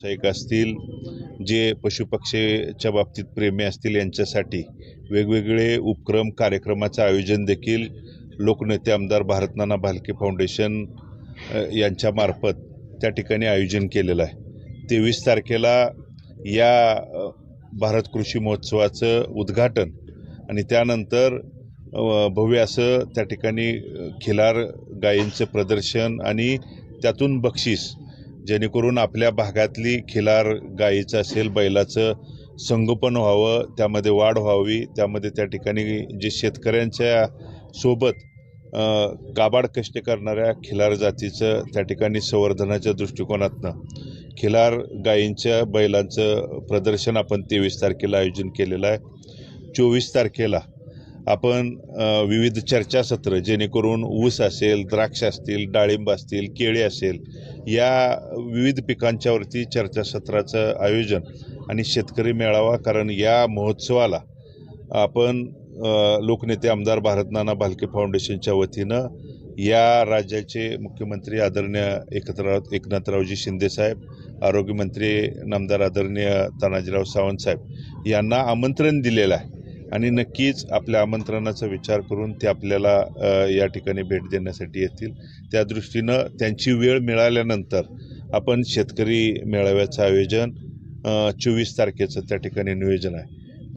व्यावसायिक असतील, जे पशुपक्षीच्या बाबतीत प्रेमी असतील यांच्यासाठी वेगवेगळे उपक्रम कार्यक्रमाचं आयोजन देखील लोकनेते आमदार भारतनाना भालके फाउंडेशन यांच्यामार्फत त्या ठिकाणी आयोजन केलेलं आहे। 23 तारखेला या भारत कृषी महोत्सवाचं उद्घाटन आणि त्यानंतर भव्य असं त्या ठिकाणी खिलार गायींचं प्रदर्शन आणि त्यातून बक्षीस, जेणेकरून आपल्या भागातली खिलार गायीचं असेल बैलाचं संगोपन व्हावं, त्यामध्ये वाढ व्हावी, त्यामध्ये त्या ठिकाणी जे शेतकऱ्यांच्या सोबत काबाड कष्ट करणाऱ्या खिलार जातीचं त्या ठिकाणी संवर्धनाच्या दृष्टिकोनातनं खिलार गायींच्या बैलांचं प्रदर्शन आपण 23 तारखेला आयोजन केलेलं आहे। 24 तारखेला आपण विविध चर्चासत्र, जेणेकरून ऊस असेल, द्राक्ष असतील, डाळिंब असतील, केळी असेल, या विविध पिकांच्यावरती चर्चासत्राचं आयोजन आणि शेतकरी मेळावा, कारण या महोत्सवाला आपण लोकनेते आमदार भारतनाना भालके फाउंडेशनच्या वतीनं या राज्याचे मुख्यमंत्री आदरणीय एकनाथरावजी शिंदेसाहेब, आरोग्यमंत्री नामदार आदरणीय तानाजीराव सावंत साहेब यांना आमंत्रण दिलेलं आहे आणि नक्कीच आपल्या आमंत्रणाचा विचार करून ते आपल्याला या ठिकाणी भेट देण्यासाठी येतील। त्या दृष्टीनं त्यांची वेळ मिळाल्यानंतर आपण शेतकरी मेळाव्याचं आयोजन 24 तारखेचं त्या ठिकाणी नियोजन आहे।